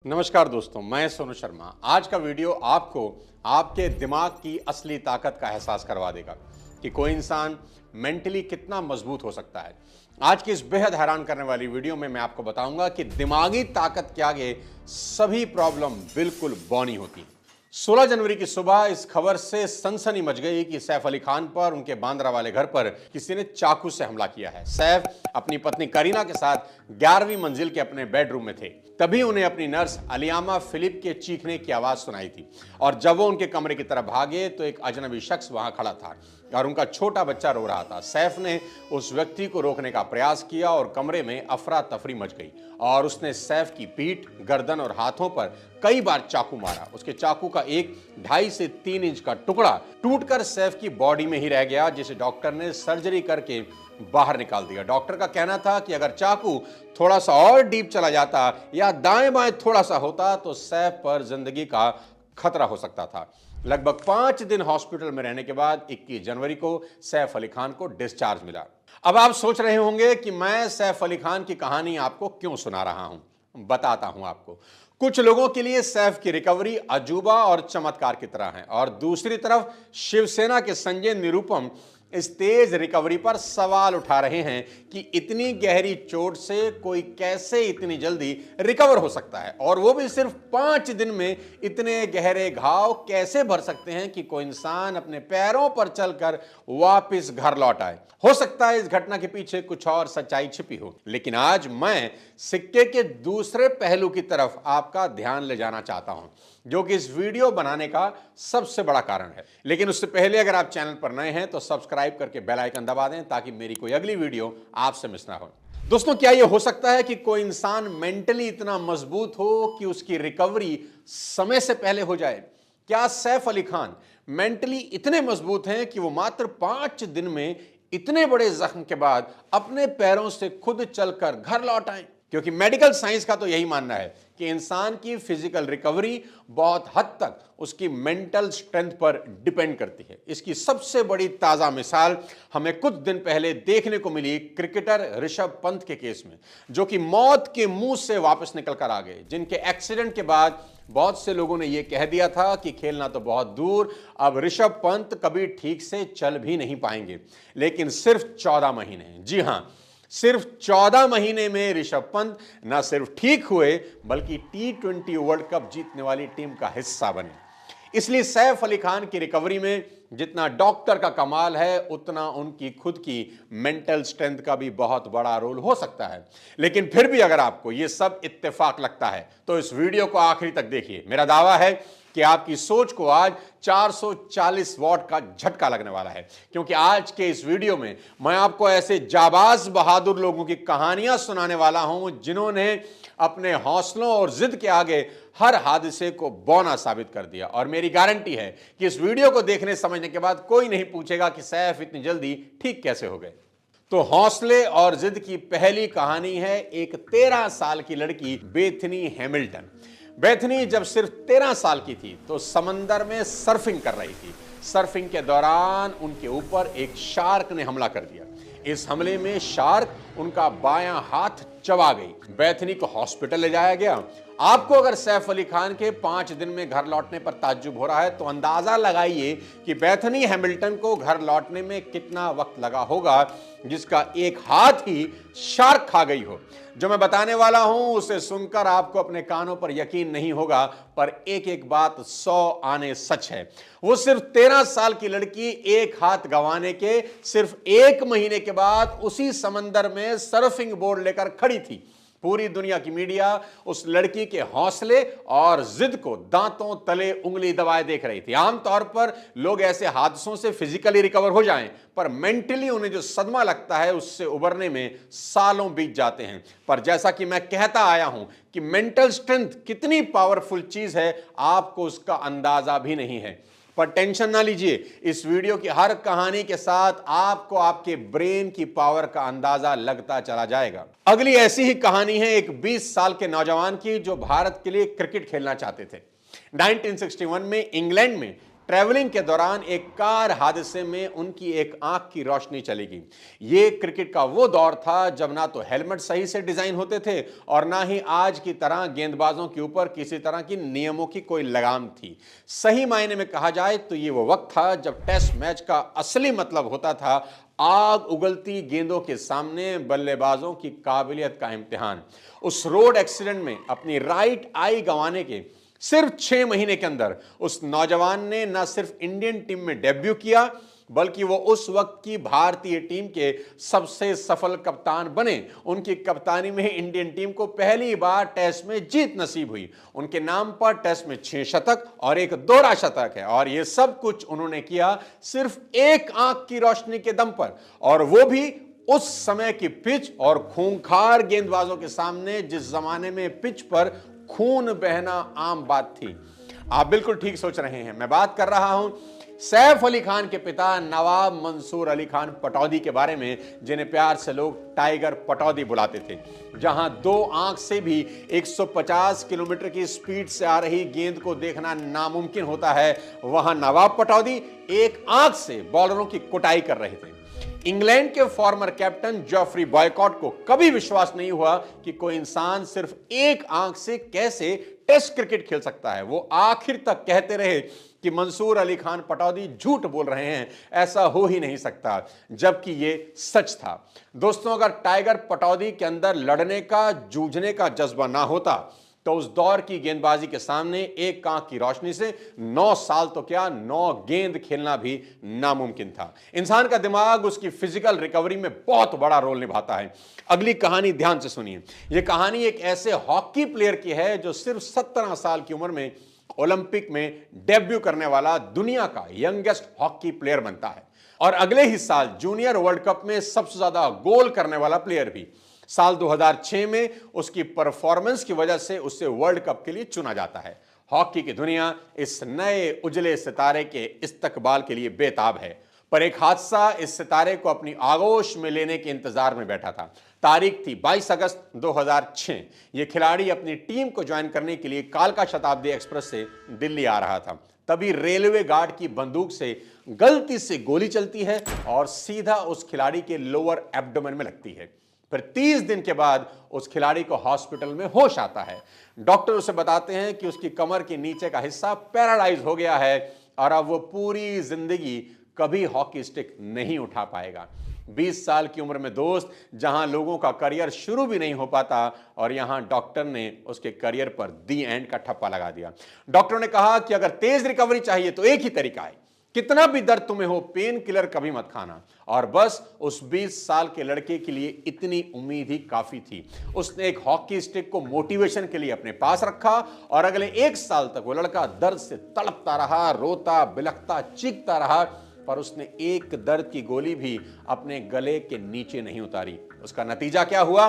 नमस्कार दोस्तों, मैं सोनू शर्मा। आज का वीडियो आपको आपके दिमाग की असली ताकत का एहसास करवा देगा कि कोई इंसान मेंटली कितना मजबूत हो सकता है। आज की इस बेहद हैरान करने वाली वीडियो में मैं आपको बताऊंगा कि दिमागी ताकत के आगे सभी प्रॉब्लम बिल्कुल बौनी होती हैं। 16 जनवरी की सुबह इस खबर से सनसनी मच गई कि सैफ अली खान पर उनके बांद्रा वाले घर पर किसी ने चाकू से हमला किया है। सैफ अपनी पत्नी करीना के साथ 11वीं मंजिल के अपने बेडरूम में थे। तभी उन्हें अपनी नर्स अलियामा फिलिप के चीखने की आवाज सुनाई थी और जब वो उनके कमरे की तरफ भागे तो एक अजनबी शख्स वहां खड़ा था और उनका छोटा बच्चा रो रहा था। सैफ ने उस व्यक्ति को रोकने का प्रयास किया और कमरे में अफरा तफरी मच गई और उसने सैफ की पीठ, गर्दन और हाथों पर कई बार चाकू मारा। उसके चाकू का एक 2.5 से 3 इंच का टुकड़ा टूटकर सैफ की बॉडी में ही रह गया, जिसे डॉक्टर ने सर्जरी करके बाहर निकाल दिया। डॉक्टर का कहना था कि अगर चाकू थोड़ा सा और डीप चला जाता या दाएं बाएं थोड़ा सा होता तो सैफ पर जिंदगी का खतरा हो सकता था। लगभग 5 दिन हॉस्पिटल में रहने के बाद 21 जनवरी को सैफ अली खान को डिस्चार्ज मिला। अब आप सोच रहे होंगे कि मैं सैफ अली खान की कहानी आपको क्यों सुना रहा हूं। बताता हूं आपको। कुछ लोगों के लिए सैफ की रिकवरी अजूबा और चमत्कार की तरह है और दूसरी तरफ शिवसेना के संजय निरुपम इस तेज रिकवरी पर सवाल उठा रहे हैं कि इतनी गहरी चोट से कोई कैसे इतनी जल्दी रिकवर हो सकता है और वो भी सिर्फ 5 दिन में। इतने गहरे घाव कैसे भर सकते हैं कि कोई इंसान अपने पैरों पर चलकर वापस घर लौट आए। हो सकता है इस घटना के पीछे कुछ और सच्चाई छिपी हो, लेकिन आज मैं सिक्के के दूसरे पहलू की तरफ आपका ध्यान ले जाना चाहता हूं, जो कि इस वीडियो बनाने का सबसे बड़ा कारण है। लेकिन उससे पहले अगर आप चैनल पर नए हैं तो सब्सक्राइब करके बेल आइकन दबा दें ताकि मेरी कोई अगली वीडियो आपसे मिस ना हो। दोस्तों, क्या यह हो सकता है कि कोई इंसान मेंटली इतना मजबूत हो कि उसकी रिकवरी समय से पहले हो जाए? क्या सैफ अली खान मेंटली इतने मजबूत हैं कि वो मात्र 5 दिन में इतने बड़े जख्म के बाद अपने पैरों से खुद चलकर घर लौट आए? क्योंकि मेडिकल साइंस का तो यही मानना है कि इंसान की फिजिकल रिकवरी बहुत हद तक उसकी मेंटल स्ट्रेंथ पर डिपेंड करती है। इसकी सबसे बड़ी ताजा मिसाल हमें कुछ दिन पहले देखने को मिली क्रिकेटर ऋषभ पंत के केस में, जो कि मौत के मुंह से वापस निकल कर आ गए, जिनके एक्सीडेंट के बाद बहुत से लोगों ने यह कह दिया था कि खेलना तो बहुत दूर, अब ऋषभ पंत कभी ठीक से चल भी नहीं पाएंगे। लेकिन सिर्फ 14 महीने, जी हां, सिर्फ 14 महीने में ऋषभ पंत न सिर्फ ठीक हुए बल्कि T20 वर्ल्ड कप जीतने वाली टीम का हिस्सा बने। इसलिए सैफ अली खान की रिकवरी में जितना डॉक्टर का कमाल है उतना उनकी खुद की मेंटल स्ट्रेंथ का भी बहुत बड़ा रोल हो सकता है। लेकिन फिर भी अगर आपको यह सब इत्तेफाक लगता है तो इस वीडियो को आखिरी तक देखिए। मेरा दावा है कि आपकी सोच को आज 440 वॉट का झटका लगने वाला है, क्योंकि आज के इस वीडियो में मैं आपको ऐसे जाबाज बहादुर लोगों की कहानियां सुनाने वाला हूं जिन्होंने अपने हौसलों और जिद के आगे हर हादसे को बौना साबित कर दिया। और मेरी गारंटी है कि इस वीडियो को देखने समझने के बाद कोई नहीं पूछेगा कि सैफ इतनी जल्दी ठीक कैसे हो गए। तो हौसले और जिद की पहली कहानी है एक 13 साल की लड़की बेथनी हैमिल्टन। बेथनी जब सिर्फ 13 साल की थी तो समंदर में सर्फिंग कर रही थी। सर्फिंग के दौरान उनके ऊपर एक शार्क ने हमला कर दिया। इस हमले में शार्क उनका बायां हाथ चबा गई। बेथनी को हॉस्पिटल ले जाया गया। आपको अगर सैफ अली खान के 5 दिन में घर लौटने पर ताज्जुब हो रहा है तो अंदाजा लगाइए कि बेथनी हैमिल्टन को घर लौटने में कितना वक्त लगा होगा, जिसका एक हाथ ही शार्क खा गई हो। जो मैं बताने वाला हूं उसे सुनकर आपको अपने कानों पर यकीन नहीं होगा, पर एक एक बात 100 आने सच है। वो सिर्फ 13 साल की लड़की एक हाथ गंवाने के सिर्फ 1 महीने के बाद उसी समंदर में सर्फिंग बोर्ड लेकर खड़ी थी। पूरी दुनिया की मीडिया उस लड़की के हौसले और जिद को दांतों तले उंगली दबाए देख रही थी। आमतौर पर लोग ऐसे हादसों से फिजिकली रिकवर हो जाएं, पर मेंटली उन्हें जो सदमा लगता है उससे उबरने में सालों बीत जाते हैं। पर जैसा कि मैं कहता आया हूं कि मेंटल स्ट्रेंथ कितनी पावरफुल चीज है, आपको उसका अंदाजा भी नहीं है। पर टेंशन ना लीजिए, इस वीडियो की हर कहानी के साथ आपको आपके ब्रेन की पावर का अंदाजा लगता चला जाएगा। अगली ऐसी ही कहानी है एक 20 साल के नौजवान की जो भारत के लिए क्रिकेट खेलना चाहते थे। 1961 में इंग्लैंड में ट्रैवलिंग के दौरान एक कार हादसे में उनकी एक आंख की रोशनी चली गई। ये क्रिकेट का वो दौर था जब ना तो हेलमेट सही से डिजाइन होते थे और ना ही आज की तरह गेंदबाजों के ऊपर किसी तरह की नियमों की कोई लगाम थी। सही मायने में कहा जाए तो ये वो वक्त था जब टेस्ट मैच का असली मतलब होता था आग उगलती गेंदों के सामने बल्लेबाजों की काबिलियत का इम्तिहान। उस रोड एक्सीडेंट में अपनी राइट आई गंवाने के सिर्फ 6 महीने के अंदर उस नौजवान ने न सिर्फ इंडियन टीम में डेब्यू किया बल्कि वो उस वक्त की भारतीय टीम के सबसे सफल कप्तान बने। उनकी कप्तानी में इंडियन टीम को पहली बार टेस्ट में जीत नसीब हुई। उनके नाम पर टेस्ट में 6 शतक और एक दोहरा शतक है और ये सब कुछ उन्होंने किया सिर्फ एक आंख की रोशनी के दम पर, और वो भी उस समय की पिच और खूंखार गेंदबाजों के सामने जिस जमाने में पिच पर खून बहना आम बात थी। आप बिल्कुल ठीक सोच रहे हैं, मैं बात कर रहा हूं सैफ अली खान के पिता नवाब मंसूर अली खान पटौदी के बारे में, जिन्हें प्यार से लोग टाइगर पटौदी बुलाते थे। जहां 2 आंख से भी 150 किलोमीटर की स्पीड से आ रही गेंद को देखना नामुमकिन होता है, वहां नवाब पटौदी एक आंख से बॉलरों की कुटाई कर रहे थे। इंग्लैंड के फॉर्मर कैप्टन जॉफ्री बॉयकॉट को कभी विश्वास नहीं हुआ कि कोई इंसान सिर्फ एक आंख से कैसे टेस्ट क्रिकेट खेल सकता है। वो आखिर तक कहते रहे कि मंसूर अली खान पटौदी झूठ बोल रहे हैं, ऐसा हो ही नहीं सकता, जबकि ये सच था। दोस्तों, अगर टाइगर पटौदी के अंदर लड़ने का, जूझने का जज्बा ना होता तो उस दौर की गेंदबाजी के सामने एक आंख की रोशनी से 9 साल तो क्या 9 गेंद खेलना भी नामुमकिन था। इंसान का दिमाग उसकी फिजिकल रिकवरी में बहुत बड़ा रोल निभाता है। अगली कहानी ध्यान से सुनिए। यह कहानी एक ऐसे हॉकी प्लेयर की है जो सिर्फ 17 साल की उम्र में ओलंपिक में डेब्यू करने वाला दुनिया का यंगेस्ट हॉकी प्लेयर बनता है और अगले ही साल जूनियर वर्ल्ड कप में सबसे ज्यादा गोल करने वाला प्लेयर भी। साल 2006 में उसकी परफॉर्मेंस की वजह से उसे वर्ल्ड कप के लिए चुना जाता है। हॉकी की दुनिया इस नए उजले सितारे के इस्तकबाल के लिए बेताब है, पर एक हादसा इस सितारे को अपनी आगोश में लेने के इंतजार में बैठा था। तारीख थी 22 अगस्त 2006। यह खिलाड़ी अपनी टीम को ज्वाइन करने के लिए कालका शताब्दी एक्सप्रेस से दिल्ली आ रहा था। तभी रेलवे गार्ड की बंदूक से गलती से गोली चलती है और सीधा उस खिलाड़ी के लोअर एब्डोमेन में लगती है। फिर 30 दिन के बाद उस खिलाड़ी को हॉस्पिटल में होश आता है। डॉक्टर उसे बताते हैं कि उसकी कमर के नीचे का हिस्सा पैरालाइज हो गया है और अब वो पूरी जिंदगी कभी हॉकी स्टिक नहीं उठा पाएगा। 20 साल की उम्र में दोस्त, जहां लोगों का करियर शुरू भी नहीं हो पाता और यहां डॉक्टर ने उसके करियर पर दी एंड का ठप्पा लगा दिया। डॉक्टर ने कहा कि अगर तेज रिकवरी चाहिए तो एक ही तरीका है, कितना भी दर्द तुम्हें हो पेन किलर कभी मत खाना। और बस उस 20 साल के लड़के के लिए इतनी उम्मीद ही काफी थी। उसने एक हॉकी स्टिक को मोटिवेशन के लिए अपने पास रखा और अगले 1 साल तक वो लड़का दर्द से तड़पता रहा, रोता बिलखता चीखता रहा, पर उसने एक दर्द की गोली भी अपने गले के नीचे नहीं उतारी। उसका नतीजा क्या हुआ?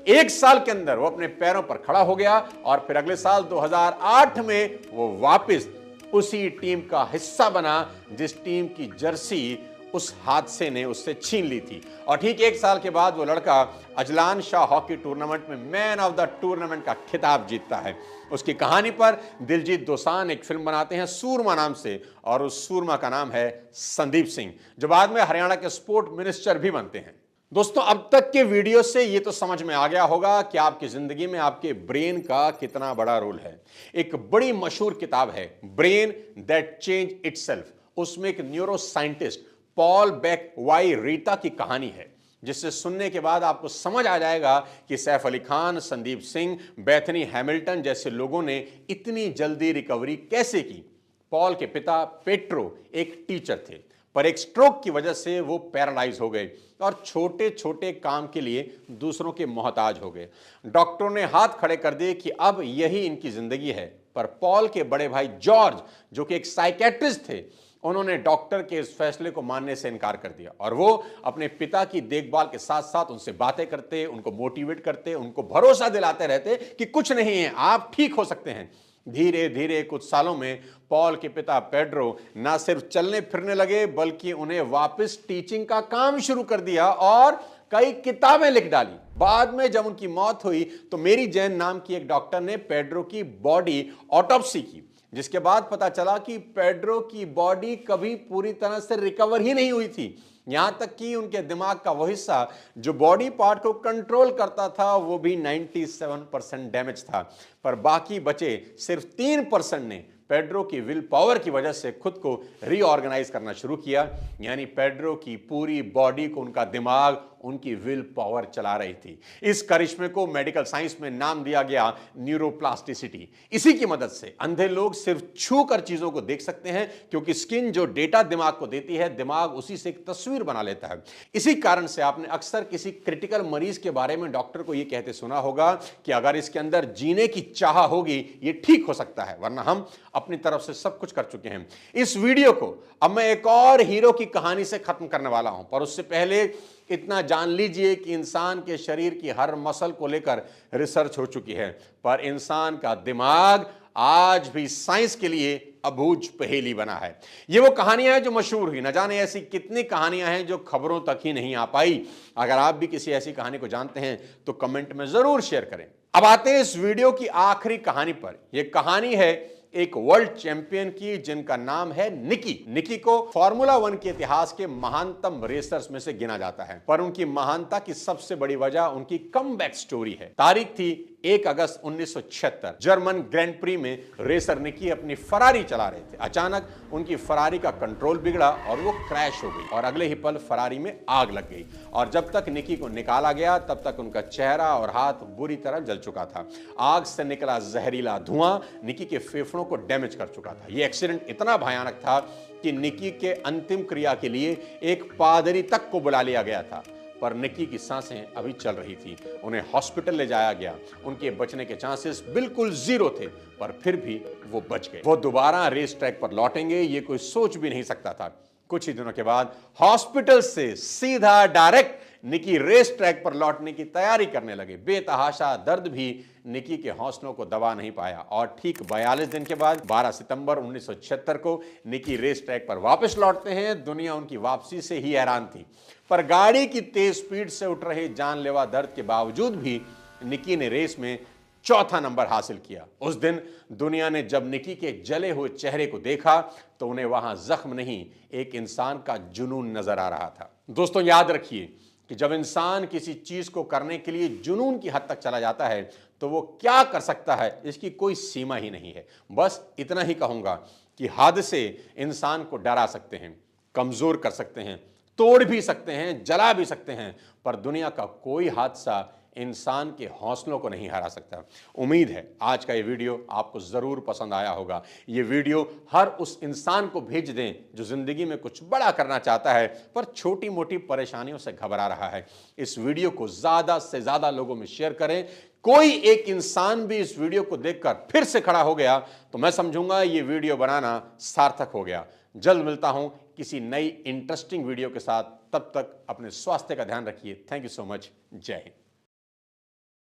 1 साल के अंदर वो अपने पैरों पर खड़ा हो गया और फिर अगले साल 2008 में वो वापस उसी टीम का हिस्सा बना जिस टीम की जर्सी उस हादसे ने उससे छीन ली थी। और ठीक 1 साल के बाद वो लड़का अजलान शाह हॉकी टूर्नामेंट में मैन ऑफ द टूर्नामेंट का खिताब जीतता है। उसकी कहानी पर दिलजीत दोसांझ एक फिल्म बनाते हैं सूरमा नाम से, और उस सूरमा का नाम है संदीप सिंह, जो बाद में हरियाणा के स्पोर्ट मिनिस्टर भी बनते हैं। दोस्तों, अब तक के वीडियो से ये तो समझ में आ गया होगा कि आपकी जिंदगी में आपके ब्रेन का कितना बड़ा रोल है। एक बड़ी मशहूर किताब है ब्रेन दैट चेंज इटसेल्फ। उसमें एक neuroscientist Paul Bach y Rita की कहानी है, जिससे सुनने के बाद आपको समझ आ जाएगा कि सैफ अली खान, संदीप सिंह, बेथनी हैमिल्टन जैसे लोगों ने इतनी जल्दी रिकवरी कैसे की। पॉल के पिता पेट्रो एक टीचर थे, पर एक स्ट्रोक की वजह से वो पैरालाइज हो गए और छोटे छोटे काम के लिए दूसरों के मोहताज हो गए। डॉक्टरों ने हाथ खड़े कर दिए कि अब यही इनकी जिंदगी है, पर पॉल के बड़े भाई जॉर्ज, जो कि एक साइकेट्रिस्ट थे, उन्होंने डॉक्टर के इस फैसले को मानने से इनकार कर दिया और वो अपने पिता की देखभाल के साथ साथ उनसे बातें करते, उनको मोटिवेट करते, उनको भरोसा दिलाते रहते कि कुछ नहीं है, आप ठीक हो सकते हैं। धीरे धीरे कुछ सालों में पॉल के पिता पेड्रो ना सिर्फ चलने फिरने लगे, बल्कि उन्हें वापस टीचिंग का काम शुरू कर दिया और कई किताबें लिख डाली। बाद में जब उनकी मौत हुई तो मेरी जैन नाम की एक डॉक्टर ने पेड्रो की बॉडी ऑटोप्सी की, जिसके बाद पता चला कि पेड्रो की बॉडी कभी पूरी तरह से रिकवर ही नहीं हुई थी। यहां तक कि उनके दिमाग का वो हिस्सा जो बॉडी पार्ट को कंट्रोल करता था वो भी 97% डैमेज था, पर बाकी बचे सिर्फ 3% ने पेड्रो की विल पावर की वजह से खुद को रीऑर्गेनाइज करना शुरू किया। यानी पेड्रो की पूरी बॉडी को उनका दिमाग, उनकी विल पावर चला रही थी। इस करिश्मे को मेडिकल साइंस में नाम दिया गया न्यूरोप्लास्टिसिटी। इसी की मदद से अंधे लोग सिर्फ छू कर चीजों को देख सकते हैं, क्योंकि स्किन जो डेटा दिमाग को देती है, दिमाग उसी से एक तस्वीर बना लेता है। इसी कारण से आपने अक्सर किसी क्रिटिकल मरीज के बारे में डॉक्टर को यह कहते सुना होगा कि अगर इसके अंदर जीने की चाह होगी ये ठीक हो सकता है, वरना हम अपनी तरफ से सब कुछ कर चुके हैं। इस वीडियो को अब मैं एक और हीरो की कहानी से खत्म करने वाला हूं, पर उससे पहले इतना जान लीजिए कि इंसान के शरीर की हर मसल को लेकर रिसर्च हो चुकी है, पर इंसान का दिमाग आज भी साइंस के लिए अबूझ पहेली बना है। ये वो कहानियां हैं जो मशहूर हुई, न जाने ऐसी कितनी कहानियां हैं जो खबरों तक ही नहीं आ पाई। अगर आप भी किसी ऐसी कहानी को जानते हैं तो कमेंट में जरूर शेयर करें। अब आते हैं इस वीडियो की आखिरी कहानी पर। यह कहानी है एक वर्ल्ड चैंपियन की, जिनका नाम है निकी। निकी को फार्मूला 1 के इतिहास के महानतम रेसर्स में से गिना जाता है, पर उनकी महानता की सबसे बड़ी वजह उनकी कमबैक स्टोरी है। तारीख थी 1 अगस्त 1976। जर्मन ग्रैंड प्री में रेसर निकी अपनी फरारी चला रहे थे। अचानक उनकी फरारी का कंट्रोल बिगड़ा और वो क्रैश हो गई, और अगले ही पल फरारी में आग लग गई। और जब तक निकी को निकाला गया तब तक उनका चेहरा और हाथ बुरी तरह जल चुका था। आग से निकला जहरीला धुआं निकी के फेफड़ों को डैमेज कर चुका था। यह एक्सीडेंट इतना भयानक था कि निकी के अंतिम क्रिया के लिए एक पादरी तक को बुला लिया गया था, पर निकी की सांसें अभी चल रही थी। उन्हें हॉस्पिटल ले जाया गया। उनके बचने के चांसेस बिल्कुल जीरो थे, पर फिर भी वो बच गए। वो दोबारा रेस ट्रैक पर लौटेंगे ये कोई सोच भी नहीं सकता था। कुछ ही दिनों के बाद हॉस्पिटल से सीधा डायरेक्ट निकी रेस ट्रैक पर लौटने की तैयारी करने लगे। बेतहाशा दर्द भी निकी के हौसलों को दबा नहीं पाया, और ठीक 42 दिन के बाद 12 सितंबर 1976 को निकी रेस ट्रैक पर वापस लौटते हैं। दुनिया उनकी वापसी से ही हैरान थी, पर गाड़ी की तेज स्पीड से उठ रहे जानलेवा दर्द के बावजूद भी निकी ने रेस में चौथा नंबर हासिल किया। उस दिन दुनिया ने जब निकी के जले हुए चेहरे को देखा तो उन्हें वहां जख्म नहीं, एक इंसान का जुनून नजर आ रहा था। दोस्तों याद रखिए कि जब इंसान किसी चीज को करने के लिए जुनून की हद तक चला जाता है तो वो क्या कर सकता है इसकी कोई सीमा ही नहीं है। बस इतना ही कहूंगा कि हादसे इंसान को डरा सकते हैं, कमजोर कर सकते हैं, तोड़ भी सकते हैं, जला भी सकते हैं, पर दुनिया का कोई हादसा इंसान के हौसलों को नहीं हरा सकता। उम्मीद है आज का ये वीडियो आपको जरूर पसंद आया होगा। ये वीडियो हर उस इंसान को भेज दें जो जिंदगी में कुछ बड़ा करना चाहता है पर छोटी मोटी परेशानियों से घबरा रहा है। इस वीडियो को ज्यादा से ज्यादा लोगों में शेयर करें। कोई एक इंसान भी इस वीडियो को देखकर फिर से खड़ा हो गया तो मैं समझूंगा ये वीडियो बनाना सार्थक हो गया। जल्द मिलता हूं किसी नई इंटरेस्टिंग वीडियो के साथ। तब तक अपने स्वास्थ्य का ध्यान रखिए। Thank you so much. जय हिंद।